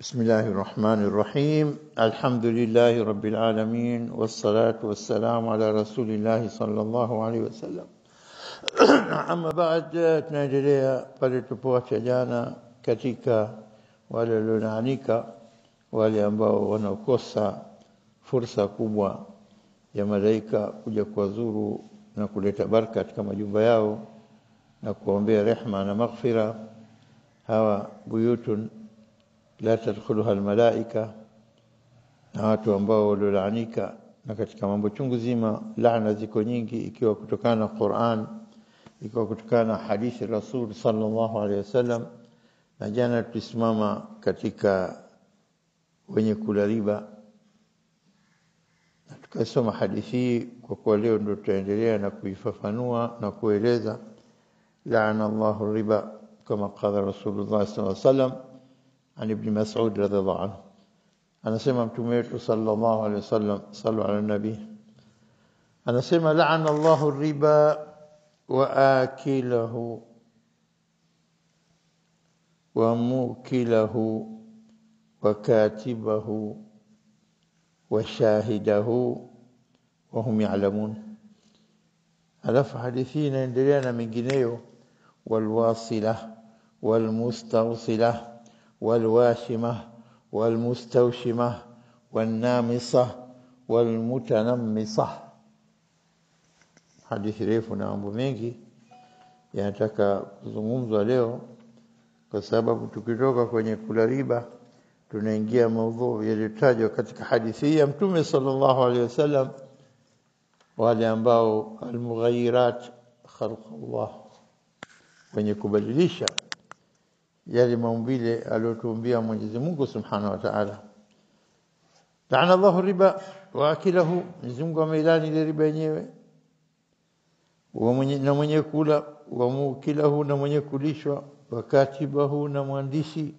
بسم الله الرحمن الرحيم الحمد لله رب العالمين والصلاة والسلام على رسول الله صلى الله عليه وسلم أما بعد tunaendelea pale tulipoacha jana katika wale walioanika wale ambao wanakosa fursa kubwa ya malaika kuja kuwazuru na kuleta baraka katika majumba yao na kuombea rehema na maghfira. Hawa buyutun la tadkhuluha almalaika, na watu ambao waliolaanika na katika mambo chungu zima. Laana ziko nyingi, ikiwa kutokana na Qur'an, ikiwa kutokana na hadithi Rasul sallallahu alaihi wasallam. Na jana tulisimama katika wenye kula riba, na tukasoma hadithi. Kwa kuwa leo ndio tutaendelea na kuifafanua na kueleza. Laana Allahu riba kama qala Rasulullah sallallahu alaihi wasallam عن ابن مسعود رضي الله عنه. أنا سمع متوميته صلى الله عليه وسلم صلوا على النبي. أنا سمع لعن الله الربا وآكله وموكله وكاتبه وشاهده وهم يعلمون. ألف حديثين اندلينا من جنيه والواصلة والمستوصلة والواشمة والمستوشمة والنامصة والمتنمصة. Hadithi refu na mambo mengi yanataka kuzungumzwa leo, kwa sababu tukitoka kwenye kula riba tunaingia maudhui yaliyotajwa katika hadithi ya Mtume sallallahu alaihi wasallam, wale ambao almughayyirat khalqullah, wenye kubadilisha yale maumbile aliyotuumbia Mwenyezi Mungu Subhanahu wa Ta'ala. Ta'ala Allahu riba wa akilahu, Mwenyezi Mungu ameilani ile riba yenyewe, na mwenye kula, wa mukilahu, na mwenye kulishwa, wa katibahu, na mwandishi,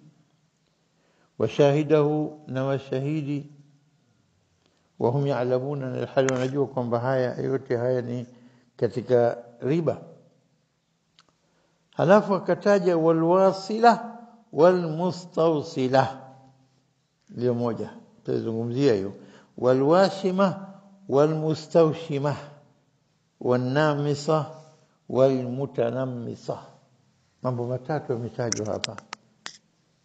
wa shahidahu, na mashahidi, wa hum ya'lamuna, na hali wanajua kwamba haya yote haya ni katika riba. Halafu akataja walwasila walmustawsila, ndio moja tutazungumzia hiyo. Walwashima walmustawshima wannamisa walmutanammisa, mambo matatu yametajwa hapa,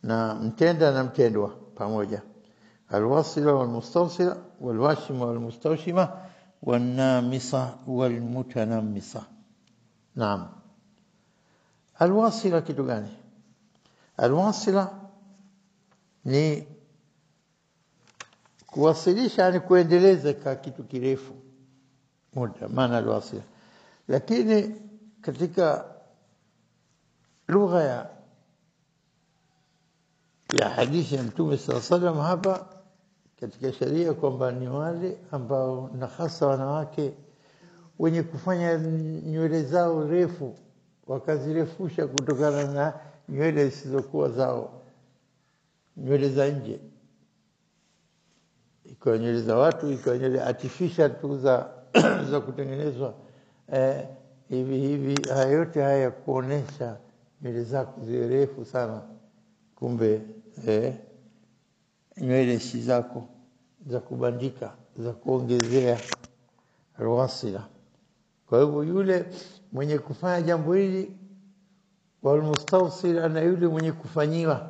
na mtenda na mtendwa pamoja. Alwasila walmustawsila walwashima walmustawshima wannamisa walmutanammisa. Naam. Alwasila kitu gani? Alwasila ni kuwasilisha, ni kuendeleza kwa kitu kirefu muda, maana alwasila. Lakini katika lugha ya hadithi ya Mtume sallallahu alaihi wasallam hapa katika sharia, kwamba ni wale ambao, na hasa wanawake, wenye kufanya nywele zao refu wakazirefusha kutokana na nywele zisizokuwa zao, nywele za nje, iko nywele za watu, iko nywele artificial tu za kutengenezwa hivi. Haya yote haya kuonesha nywele zako ziwe refu sana, kumbe nywele si zako, za kubandika, za kuongezea. Alwasila. Kwa hivyo yule mwenye kufanya jambo hili, walmustawsil, ana yule mwenye kufanyiwa,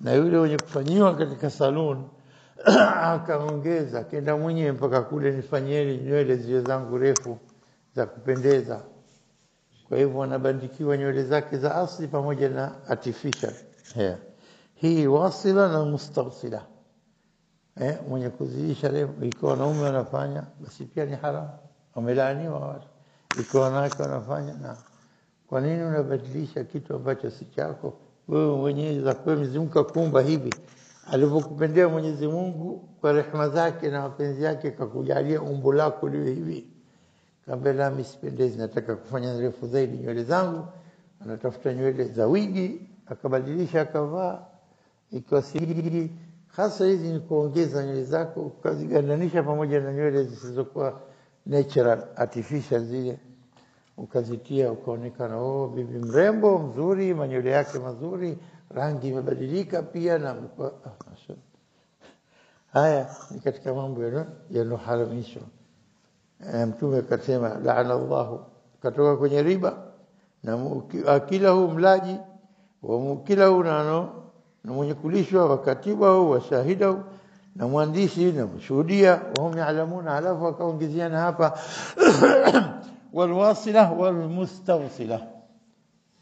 na yule mwenye kufanyiwa katika salon akaongeza, kenda mwenyewe mpaka kule, nifanyieni nywele zile zangu refu za kupendeza. Kwa hivyo anabandikiwa nywele zake za asili pamoja na artificial. Hii wasila na mustawsila. Mwenye kuziisha leo, ikiwa wanaume wanafanya, basi pia ni haramu, wamelaaniwa watu. Ikiwa wanawake wanafanya, na kwa nini unabadilisha kitu ambacho si chako? Wewe mwenyewe za kwa Mwenyezi Mungu kuumba hivi, alivyokupendea Mwenyezi Mungu kwa rehema zake na mapenzi yake, kakujalia umbo lako liwe hivi. Kama la misipendezi, nataka kufanya refu zaidi nywele zangu, anatafuta nywele za wigi, akabadilisha akavaa. Ikiwa si hasa hizi ni kuongeza nywele zako, ukazigandanisha pamoja na nywele zisizokuwa natural, artificial zile, ukazitia ukaonekana bibi mrembo mzuri, manywele yake mazuri, rangi imebadilika pia na haya ni katika mambo yanoharamishwa. Mtume akasema laana Allah, katoka kwenye riba, na akilahu mlaji wa mukilahu na mwenye kulishwa, wakatibahu wa shahidahu, na mwandishi na mshuhudia, wahum ya'lamuna. Alafu akaongezeana hapa walwasila walmustawsila,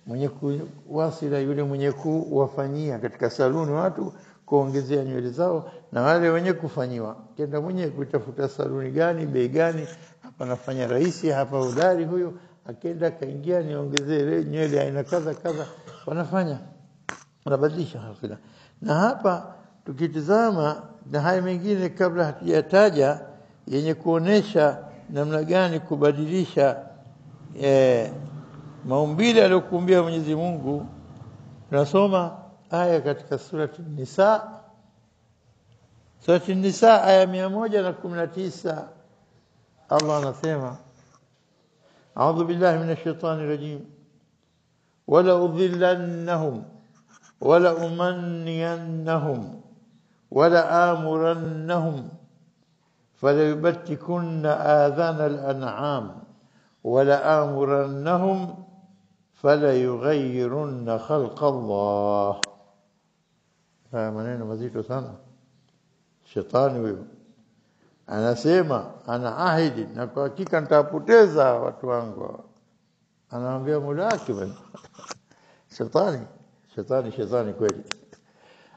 mwenye kuwasila yule mwenye kuwafanyia katika saluni watu kuongezea nywele zao, na wale wenye kufanyiwa. Kenda mwenye kutafuta saluni gani, bei gani, hapa nafanya rahisi, hapa udari, huyo akenda kaingia niongezee nywele aina kaza kaza, wanafanya wanabadilisha hafila. Na hapa tukitizama na haya mengine kabla hatujataja yenye kuonesha namna gani kubadilisha maumbile aliyokuumbia Mwenyezi Mungu, tunasoma aya katika surati Nisa. Surati Nisa aya 119, Allah anasema a'udhu billahi minash shaitani rajim, wala udhillannahum wala umanniyannahum wala amurannahum فليبتكن آذان الأنعام ولآمرنهم فليغيرن خلق الله. maneno mazito sana. Shetani huyo anasema, anaahidi na kwa hakika nitapoteza watu wangu. Anaambia Mola wake bwana. Shetani kweli.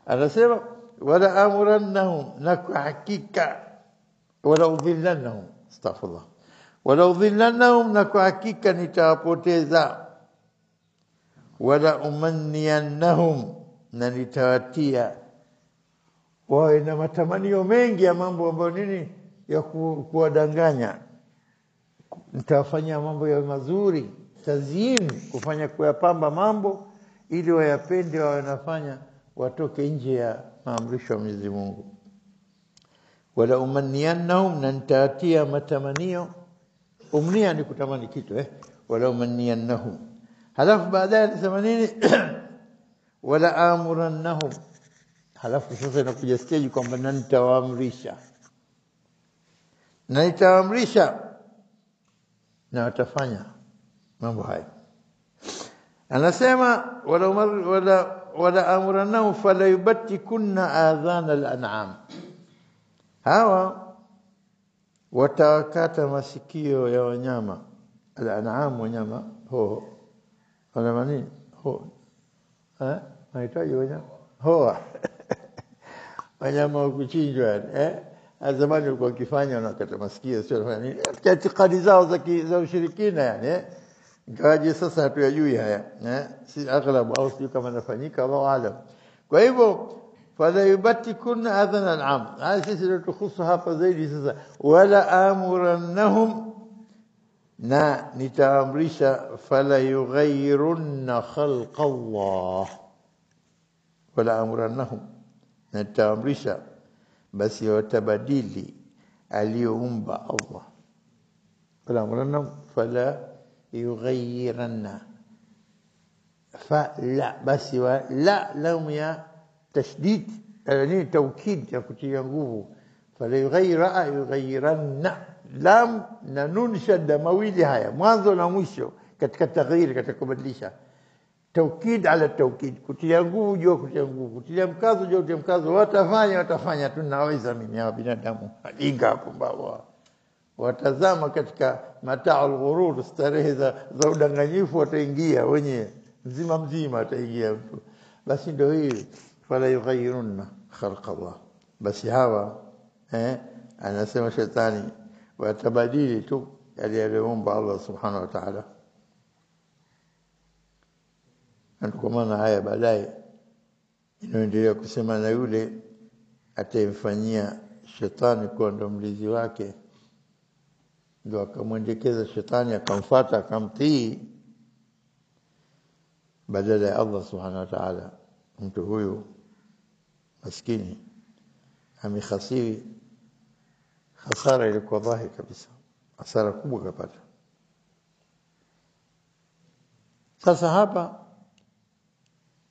Anasema wala amurannahum, na kwa hakika wala udhillannahum, astaghfirullah, wala udhillannahum, na kwa hakika nitawapoteza, wala umanniyannahum, na nitawatia wawe na matamanio mengi ya mambo ambayo nini ya kuwadanganya. Nitawafanyia mambo ya mazuri, tazyin, kufanya kuyapamba mambo ili wayapende, wawe nafanya watoke nje ya maamrisho ya Mwenyezi Mungu. Wala umanniyannahum, na nitawatia matamanio. Umnia ni kutamani kitu wala umanniyannahum. Halafu baadaye anasema nini? Wala amurannahum. Halafu sasa inakuja stage kwamba nitawaamrisha, na watafanya mambo haya. Anasema wala amurannahum falayubattikunna adhana al-an'am, hawa watawakata masikio ya wanyama. Al-an'am, wanyama wala nini mahitaji wanyama wanyama wa kuchinjwa. Zamani walikuwa wakifanya wanakata masikio, sio wanafanya nini, itikadi zao za ushirikina ingawaje sasa hatuyajui haya si aghlabu, au sio kama nafanyika, Allahu aalam. Kwa hivyo fala yubattikun adhan al'am, sisi ndio tukhusu hapa zaidi sasa. Wala amurannahum, na nitaamrisha, fala yughayyirunna khalqa Allah. Wala amurannahum, na nitaamrisha basi watabadili aliyoumba Allah. Wala amurannahum fala yughayyirunna, fala basi la lam ya tashdid, yani taukid ya kutia nguvu. Fala yughayyiranna, lam na nun shadda mawili haya mwanzo na mwisho katika taghyir, katika kubadilisha. Taukid ala taukid, kutia nguvu juu kutia nguvu, kutia mkazo juu kutia mkazo. Watafanya tunaweza mimi hawa binadamu ajinga hapo mbao watazama katika mata'ul ghurur, starehe za udanganyifu, wataingia wenyewe mzima ataingia mtu. Basi ndio hii fala yughayyirunna khalqa Allah. Basi hawa anasema shetani watabadili tu aliyoumba Allah subhanahu wa ta'ala. Kwa maana haya baadaye inaendelea kusema, na yule atamfanyia shetani kuwa ndo mlizi wake, ndio akamwendekeza shetani, akamfuata, akamtii badala ya Allah subhanahu wa ta'ala. Mtu huyu maskini amekhasiri hasara ilikuwa dhahiri kabisa, hasara kubwa kapata. Sasa hapa,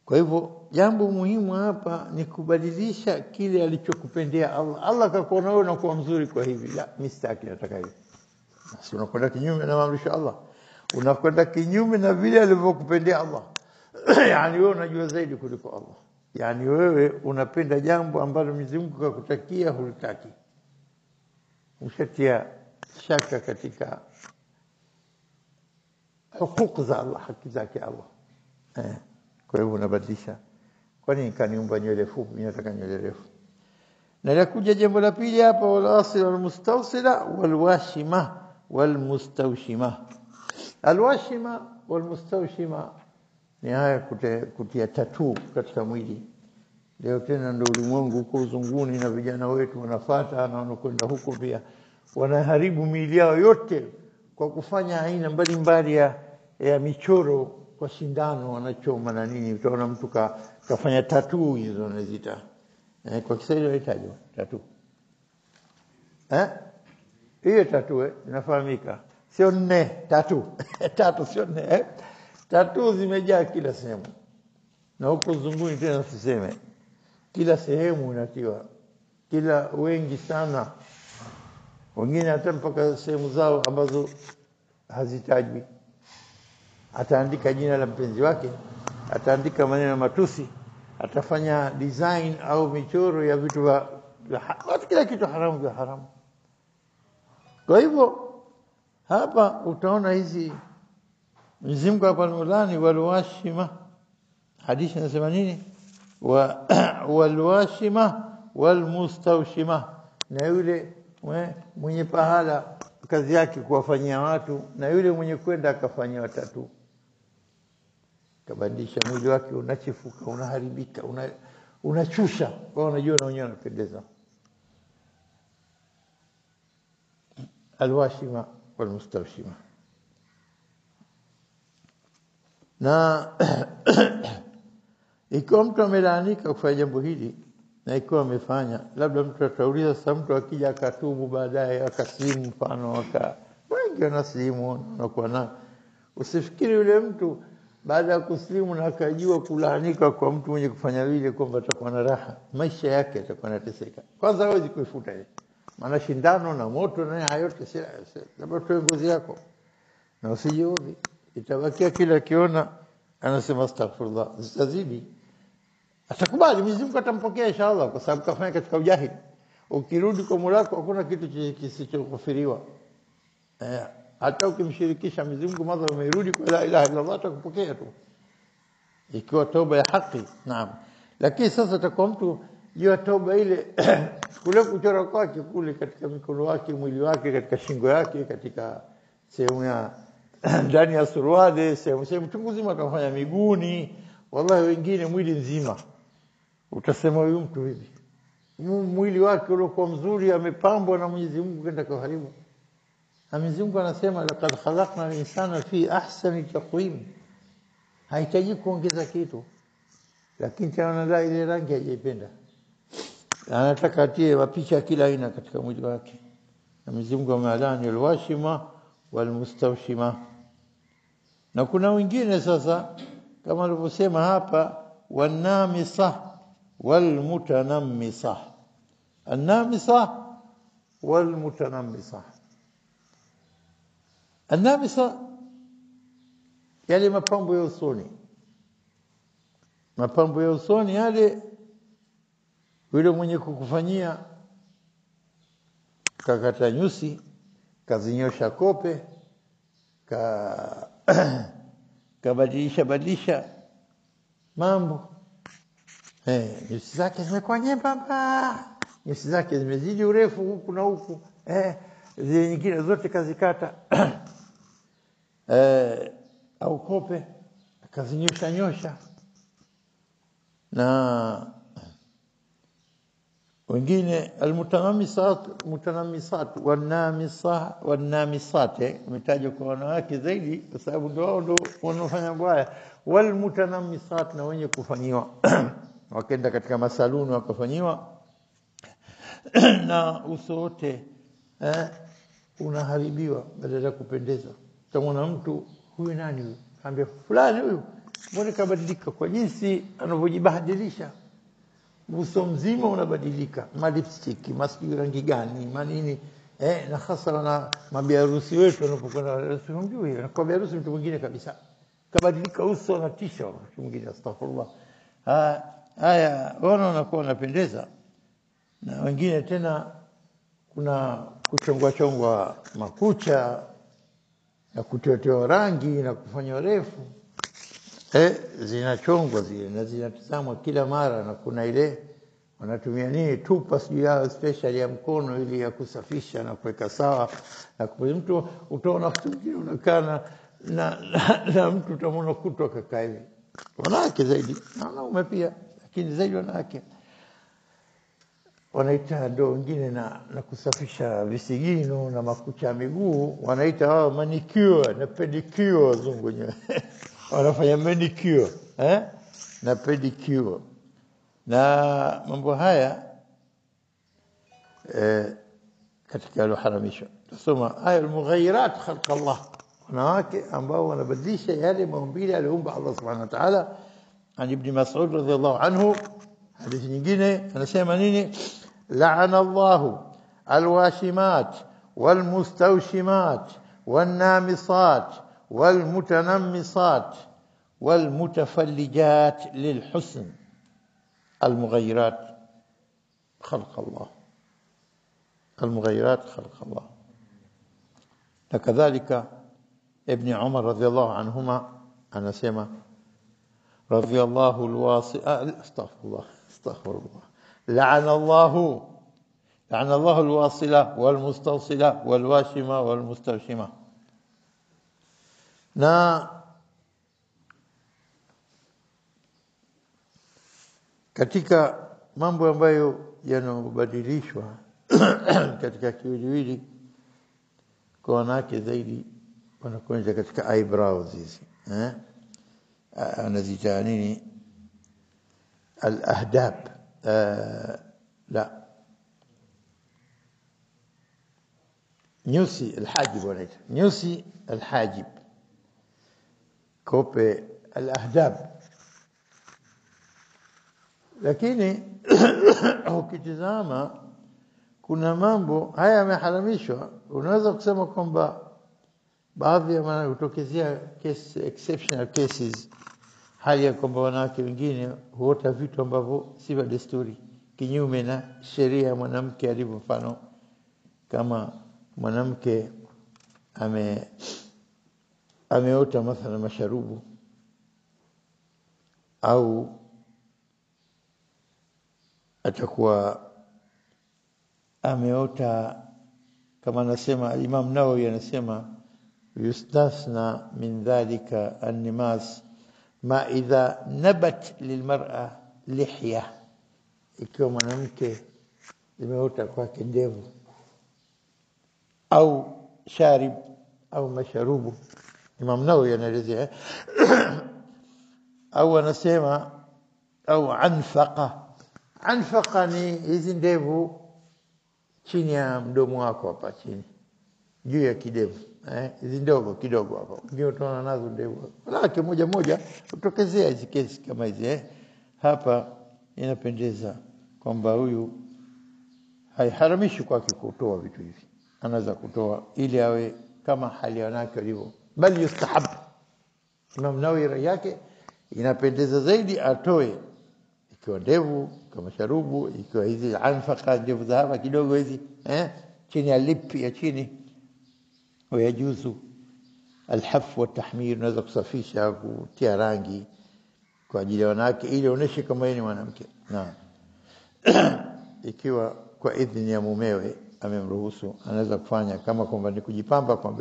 kwa hivyo jambo muhimu hapa ni kubadilisha kile alichokupendea Allah. Allah akakuona wewe unakuwa mzuri kwa hivi, la mistaki nataka hivi. Basi unakwenda kinyume na maamrisho Allah. Unakwenda kinyume na vile alivyokupendea Allah. Yani wewe unajua zaidi kuliko Allah. Yani wewe unapenda jambo ambalo Mwenyezi Mungu kakutakia hulitaki. Ushatia shaka katika hukuku za Allah, haki zake Allah. Kwa hivyo unabadilisha. Kwani kaniumba nywele fupi, mimi nataka nywele refu. Na lakuja jambo la pili hapa, wal asil wal mustawsila wal washima wal mustawshima. Al washima wal mustawshima ni haya kutia tattoo katika mwili. Leo tena ndio ulimwengu huko uzunguni na vijana wetu wanafuata na wanakwenda huko pia wanaharibu miili yao yote kwa kufanya aina mbalimbali ya michoro kwa shindano, wanachoma na nini. Utaona mtu kafanya tattoo hizo wanaziita. Kwa Kiswahili wanaitaje tattoo? Hiyo tattoo inafahamika. Sio nne tattoo. Tattoo sio nne. Tattoo zimejaa kila sehemu. Na huko zunguni tena tuseme kila sehemu unatiwa. Kila wengi sana. Wengine hata mpaka sehemu zao ambazo hazitajwi. Ataandika jina la mpenzi wake, ataandika maneno matusi, atafanya design au michoro ya vitu vya kila kitu haramu vya haramu. Kwa hivyo hapa utaona hizi Mwenyezi Mungu hapa nulani walwashima. Hadithi inasema nini? Walwashima walmustawshima. Na yule mwenye pahala kazi yake kuwafanyia watu, na yule mwenye kwenda akafanyia watatu. Kabadilisha mwili wake, unachifuka, unaharibika, unachusha, kwa unajua na wenyewe unapendeza. Alwashima walmustawshima. Na ikiwa mtu amelaanika kufanya jambo hili, na ikiwa amefanya, labda mtu atauliza, sasa mtu akija akatubu baadaye akaslimu, mfano wengi wanaslimu wanakuwa na, usifikiri yule mtu baada ya kuslimu na akajua kulaanika kwa mtu mwenye kufanya vile kwamba atakuwa na raha, maisha yake atakuwa yanateseka. Kwanza hawezi kuifuta ile, maana shindano na moto na hayo yote si labda tu ngozi yako na usijiudhi, itabakia kila kiona anasema astaghfirullah, zitazidi. Atakubali, Mwenyezi Mungu atampokea inshallah, kwa sababu kafanya katika ujahili. Ukirudi kwa Mola wako hakuna kitu kisichokufiriwa. Hata ukimshirikisha Mwenyezi Mungu madha umerudi kwa la ilaha illa Allah, atakupokea tu ikiwa toba ya haki. Naam. Lakini sasa atakuwa mtu hiyo toba ile kule kuchora kwake kule katika mikono wake, mwili wake, katika shingo yake, katika sehemu ya ndani ya suruali, sehemu chungu zima atafanya miguuni, wallahi wengine mwili nzima. Utasema huyu mtu hivi mwili wake uliokuwa mzuri amepambwa na Mwenyezi Mungu kwenda kuharibu. Mwenyezi Mungu anasema laqad khalaqna al-insana fi ahsani taqwim. Haitaji kuongeza kitu, lakini tena ile rangi hajaipenda, anataka atie mapicha kila aina katika mwili wake. Mwenyezi Mungu amealani alwashima walmustawshima. Na kuna wengine sasa kama alivyosema hapa, wanamisa walmutanammisa. Annamisa walmutanammisa. Annamisa yale mapambo ya usoni. Mapambo ya usoni yale, yule mwenye kukufanyia kakata nyusi, kazinyosha kope, kabadilisha mambo. Nyusi zake zimekuwa nyembamba, nyusi zake zimezidi urefu huku na huku. Zile nyingine zote kazikata. Au kope kazinyosha. Na wengine mutanamisat wanamisat umetajwa kwa wanawake zaidi kwa sababu ndio wao ndio wanafanya baya. Walmutanamisat, na wenye kufanyiwa wakaenda katika masaluni wakafanyiwa na uso wote unaharibiwa badala ya kupendeza. Kama mtu huyu nani huyu ambia fulani huyu mbona kabadilika kwa jinsi anavyojibadilisha, uso mzima unabadilika, lipstick masiki rangi gani manini, na hasa wana mabiharusi wetu wanapokwenda harusi, unajua kwa biharusi mtu mwingine kabisa kabadilika uso na tisha mtu mwingine, astaghfirullah. Haya wanakuwa wanapendeza. Na wengine tena kuna kuchongwa makucha na kutoa rangi na kufanya refu, zinachongwa zile na zinatazamwa kila mara, na kuna ile wanatumia nini tupa sijui yao special ya mkono ili ya kusafisha na kuweka sawa, na kwa mtu utaona mwingine unakaa na mtu utamwona kutwa kakaa hivi. Wanawake zaidi na wanaume pia, lakini zaidi wanawake wanaita ndo wengine na kusafisha visigino na makucha ya miguu, wanaita wao manicure na pedicure, wazungu wenyewe wanafanya manicure na pedicure. Na mambo haya katika aloharamishwa. Tusoma aya al-mughayyirat khalq Allah, wanawake ambao wanabadilisha yale maumbile aliyoumba Allah subhanahu wa ta'ala. An Ibn Mas'ud radhiyallahu anhu, hadithi nyingine anasema nini? La'ana Allahu al-washimat wal-mustawshimat wan-namisat wal-mutanammisat wal-mutafallijat lil-husn المغيرات خلق الله. المغيرات خلق الله. وكذلك ابن عمر رضي الله عنهما أنا سمع رضي الله الواصل استغفر الله لعن الله الواصلة والمستوصلة والواشمة والمستوشمة. Katika mambo ambayo yanabadilishwa katika kiwiliwili kwa wanawake zaidi, wanakwenda katika eyebrows hizi, anaziita nini, al-ahdab, la nyusi al-hajib, wanaita nyusi al-hajib, kope al-ahdab. Lakini ukitizama kuna mambo haya yameharamishwa. Unaweza kusema kwamba baadhi ya maana hutokezea exceptional cases, hali ya kwamba wanawake wengine huota vitu ambavyo si vya desturi, kinyume na sheria ya mwanamke alivyo. Mfano kama mwanamke ameota mathalan masharubu, au atakuwa ameota kama anasema Imam Nawawi, anasema yustasna min dhalika an-nimas ma idha nabat lilmar'a lihya, ikiwa mwanamke imeota kwake ndevu au sharib au masharubu. Imam Nawawi anaelezea au anasema au anfaqa ni hizi ndevu chini ya mdomo wako hapa chini, juu ya kidevu, hizi ndogo kidogo hapa, ndio tunaona nazo ndevu. Lake moja utokezea hizi kesi kama hizi, hapa inapendeza kwamba huyu haiharamishi kwake kutoa vitu hivi, anaweza kutoa ili awe kama hali wanawake walivyo, bali yustahab. Imam Nawawi rai yake inapendeza zaidi atoe, ikiwa ndevu kama sharubu, ikiwa hizi anfaqa ndevu za hapa kidogo hizi, chini ya lipi ya chini. Wayajuzu alhaf wa tahmir, unaweza kusafisha kutia rangi kwa ajili ya wanawake ili aoneshe kama yeye ni mwanamke. Naam. Ikiwa kwa idhini ya mumewe amemruhusu, anaweza kufanya kama kwamba ni kujipamba kwa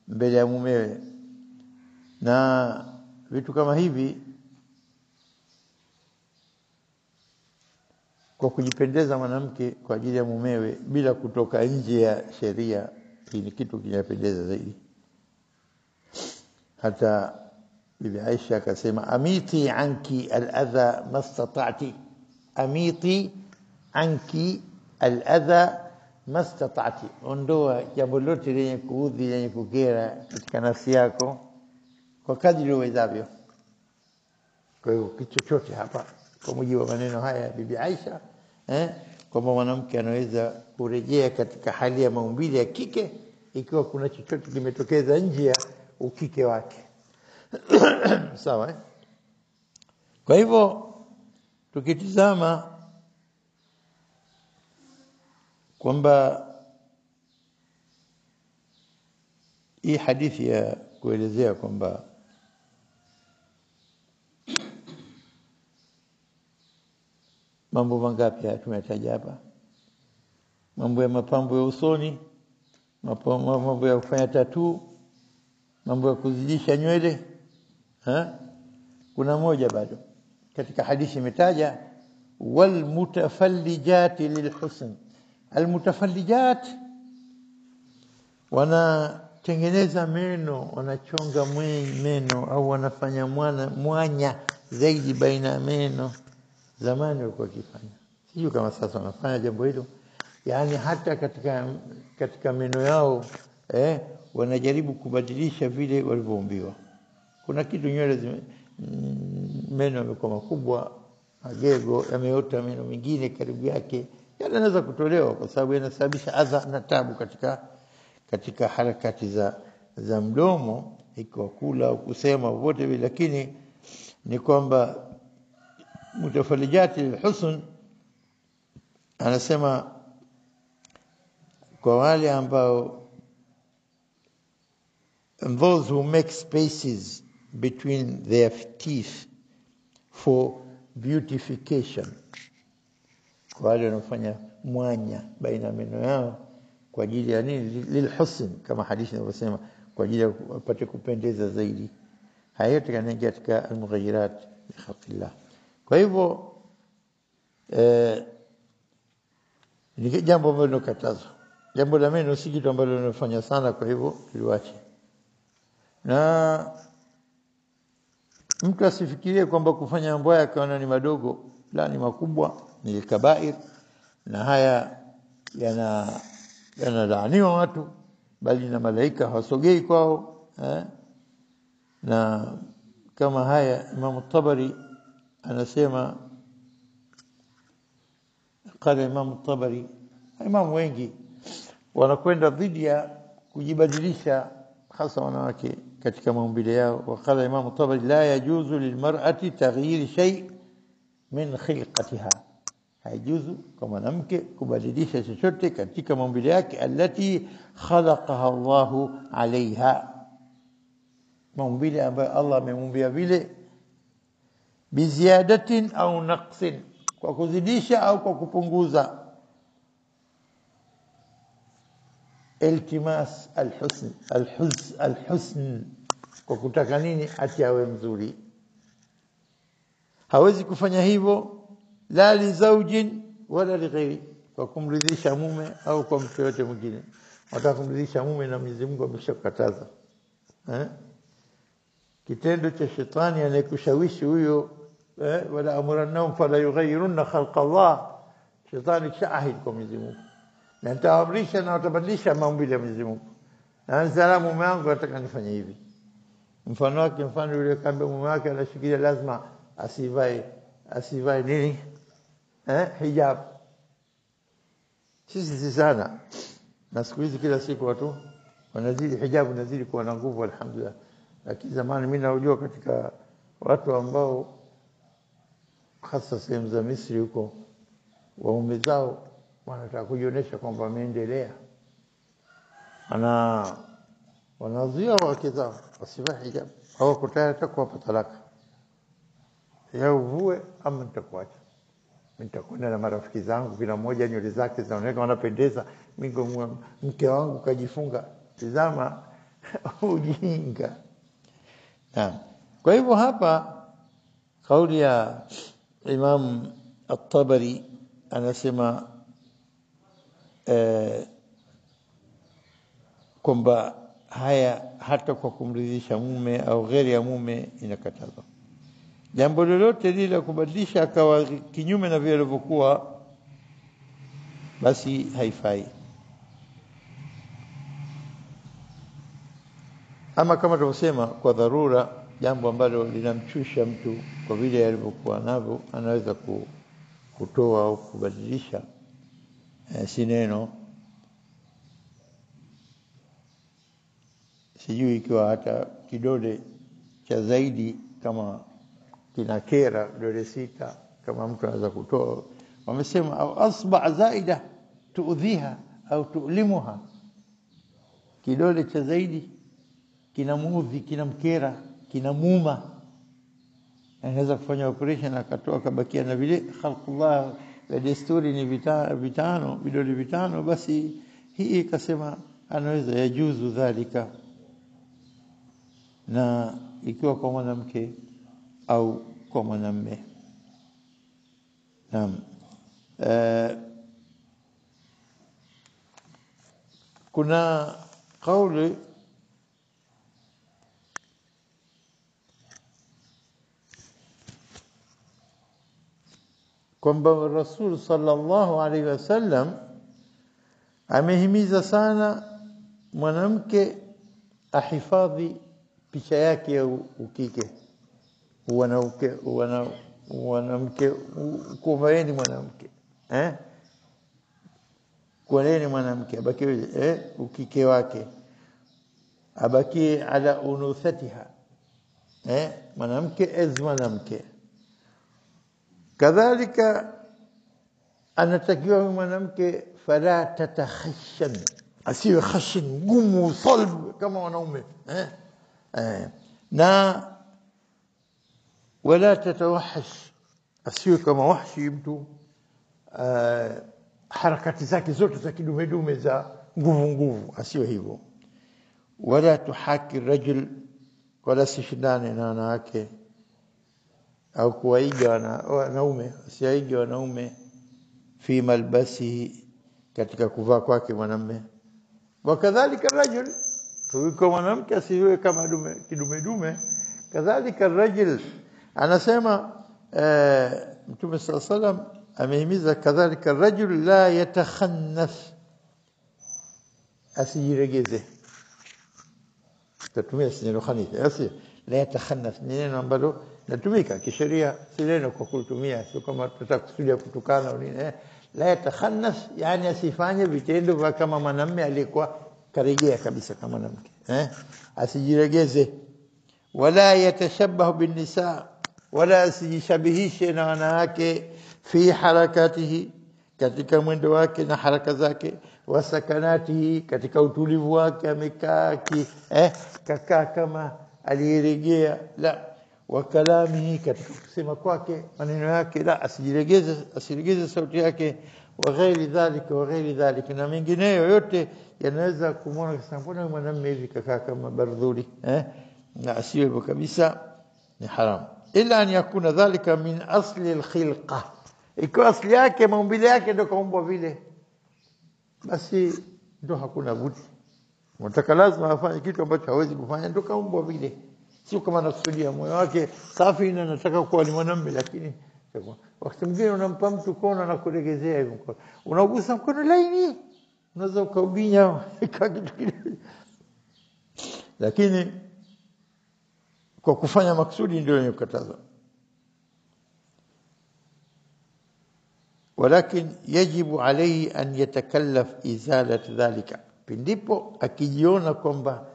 mbele ya mumewe. Na vitu kama hivi kwa kujipendeza mwanamke kwa ajili ya mumewe bila kutoka nje ya sheria, hii ni kitu kinapendeza zaidi. Hata Bibi Aisha akasema amiti anki al-adha mastata'ti, amiti anki al-adha mastata'ti, ondoa jambo lote lenye kuudhi lenye kukera katika nafsi yako kwa kadri uwezavyo. Kwa hiyo kitu chochote hapa kwa mujibu wa maneno haya ya Bibi Aisha, kwamba mwanamke anaweza kurejea katika hali ya maumbile ya kike ikiwa kuna chochote kimetokeza nje ya ukike wake. Sawa Kwa hivyo tukitizama kwamba hii hadithi ya kuelezea kwamba mambo mangapi tumetaja hapa, mambo ya mapambo ya usoni, mambo ya kufanya tattoo, mambo ya kuzidisha nywele, kuna moja bado katika hadithi imetaja wal mutafallijat lilhusn. Al mutafallijat wanatengeneza meno, wanachonga meno au wanafanya mwanya zaidi baina ya meno. Zamani walikuwa wakifanya, sio kama sasa wanafanya jambo hilo. Yani hata katika meno yao wanajaribu kubadilisha vile walivyoumbiwa. Kuna kitu nywele meno yamekuwa makubwa, magego yameota meno mengine karibu yake, yanaweza kutolewa kwa sababu yanasababisha adha na tabu katika harakati za mdomo, ikiwa kula au kusema wote vile. Lakini ni kwamba mutafallijati alhusn anasema kwa wale ambao those who make spaces between their teeth for beautification, kwa wale wanaofanya mwanya baina meno yao kwa ajili ya nini? Lilhusn, kama hadithi inavyosema, kwa ajili ya kupate kupendeza zaidi. Haya yote yanaingia katika almughayyirat li khalqillah. Kwa hivyo ni jambo ambalo linakatazwa. Jambo la meno si kitu ambalo linafanya sana, kwa hivyo tuliwache. Na mtu asifikirie kwamba kufanya mambo haya kaona ni madogo, la, ni makubwa, ni kabair, na haya yanalaaniwa watu, bali na malaika hawasogei kwao. Na kama haya Imam Tabari anasema, قال Imam Tabari, Imam wengi wanakwenda dhidi ya kujibadilisha hasa wanawake katika maumbile yao. Wakala Imam Tabari, la yajuzu lilmar'ati taghyir shay min khilqatiha, haijuzu kwa mwanamke kubadilisha chochote katika maumbile yake, allati khalaqaha Allahu alaiha, maumbile ambayo Allah amemuumbia vile, biziadatin au naqsin, kwa kuzidisha au kwa kupunguza. Iltimas alhusn, kwa kutaka nini? Ati awe mzuri. Hawezi kufanya hivyo la li zawjin wala li ghairi, kwa kumridhisha mume au kwa mtu yote mwingine. Wataka kumridhisha mume na Mwenyezi Mungu ameshakataza. Kitendo cha shetani anayekushawishi huyo, wala amrunahum fala yughayyirunna khalqa Allah, shetani shahid kwa Mwenyezi Mungu, na nitaamrisha na utabadilisha maumbile ya Mwenyezi Mungu. Na salamu mume wangu nataka nifanye hivi. Mfano wake, mfano yule kaambia mume wake anashikilia lazima asivae nini? Hijab. Sisi sana, na siku hizi kila siku watu wanazidi hijabu, nazidi kuwa na nguvu, alhamdulillah. Lakini zamani mimi naujua katika watu ambao hasa sehemu za Misri huko, waume zao wanataka kujionyesha kwamba wameendelea, wanazuia wake zao wasivae hijab, hawako tayari kuwapa talaka, ya uvue ama nitakuacha. Nitakwenda na marafiki zangu, kila mmoja nywele zake zinaonekana wanapendeza, mimi mke wangu kajifunga. Tazama ujinga. Kwa hivyo hapa kauli ya Imam At-Tabari anasema kwamba haya hata kwa kumridhisha mume au ghairi ya mume inakatazwa. Jambo lolote lile kubadilisha akawa kinyume na vile alivyokuwa, basi haifai. Ama kama tulivyosema, kwa dharura, jambo ambalo linamchusha mtu kwa vile alivyokuwa navyo, anaweza kutoa au kubadilisha si neno. Sijui ikiwa hata kidole cha zaidi kama kinakera, kidole 6 kama mtu anaweza kutoa. Wamesema au asba zaida tuudhiha au tuulimuha, kidole cha zaidi kinamuudhi, kinamkera, kinamuuma, anaweza kufanya operation akatoa kabakia na vile khalqullah ya desturi ni vitano, vidole vitano. Basi hii ikasema anaweza yajuzu dhalika, na ikiwa kwa mwanamke au kwa mwanamume. Naam. Kuna kauli kwamba Rasul sallallahu alaihi wasallam amehimiza sana mwanamke ahifadhi picha yake ya ukike. Mwanamke kuvaeni mwanamke, kuvaeni mwanamke abaki ukike wake, abaki ala unuthatiha, mwanamke mwanamke. Kadhalika anatakiwa mwanamke fala tatakhashan, asiwe khashin gumu salb kama wanaume, na wala tatawahash, asiwe kama wahshi mtu, harakati zake zote za kidume za nguvu, asiwe hivyo. Wala tuhaki rajul, wala sishindane na wanawake au kuwaiga wanaume, asiaige wanaume fi malbasihi, katika kuvaa kwake mwanamume. Wakadhalika rajul, kwa mwanamke asiwe kama kidume. Kadhalika rajul, anasema Mtume sallallahu alayhi wasallam amehimiza kadhalika rajul la yatakhannas, asijiregeze. Tatumia neno khanith, la yatakhannas ni neno ambalo natumika kisheria, si neno kwa kutumia, sio kama tutakusudia kutukana au nini. La yatakhannas yani asifanye vitendo vya kama mwanamume aliyekuwa karejea kabisa kama mwanamke, asijiregeze. Wala yatashabahu bin nisa, wala asijishabihishe na wanawake fi harakatihi, katika mwendo wake na haraka zake, wa sakanatihi, katika utulivu wake amekaa kakaa kama aliyeregea, la wa kalamihi, katika kusema kwake maneno yake, la asiregeze sauti yake, wa ghairi dhalika, na mengineyo yote yanaweza kumwona kama mbona mwanamume hivi kakaa kama bardhuli, na asiwe kabisa, ni haram. Ila an yakuna dhalika min asli alkhilqa, ikiwa asli yake maumbile yake ndio kaumbwa vile, basi ndio hakuna budi. Mtaka lazima afanye kitu ambacho hawezi kufanya, ndio kaumbwa vile. Sio kama anakusudia moyo wake safi na anataka kuwa ni mwanamume, lakini wakati mwingine unampa mtu kona na kuregezea hivyo, unagusa mkono laini, unaweza ukaubinya kitu kile, lakini kwa kufanya maksudi ndio inakatazwa. Walakin yajibu alayhi an yatakallaf izalat dhalika, ndipo akijiona kwamba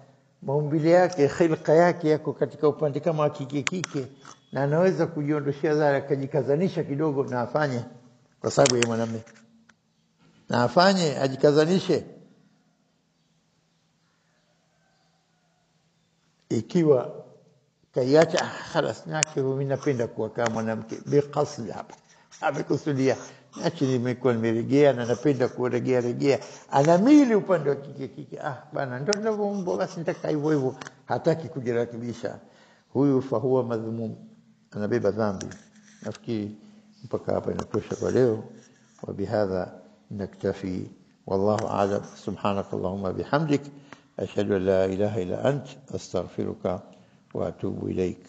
maumbile yake, khilqa yake yako katika upande kama kike, na anaweza kujiondoshia dhara, akajikazanisha kidogo na afanye, kwa sababu yeye mwanamume, na afanye, ajikazanishe. Ikiwa kaiacha khalas nake, mimi napenda kuwa kama mwanamke biqasd, hapa amekusudia acha nimekuwa nimeregea na napenda kuregea, anamili upande wa kike, bana ndio ninavyoomba, basi nitaka hivyo, hataki kujirekebisha, huyu fa huwa madhmum, anabeba dhambi. Nafikiri mpaka hapa inatosha kwa leo, wa bihadha naktafi, wallahu a'lam. Subhanakallahumma bihamdik, ashhadu an la ilaha illa ant, astaghfiruka wa atubu ilaik.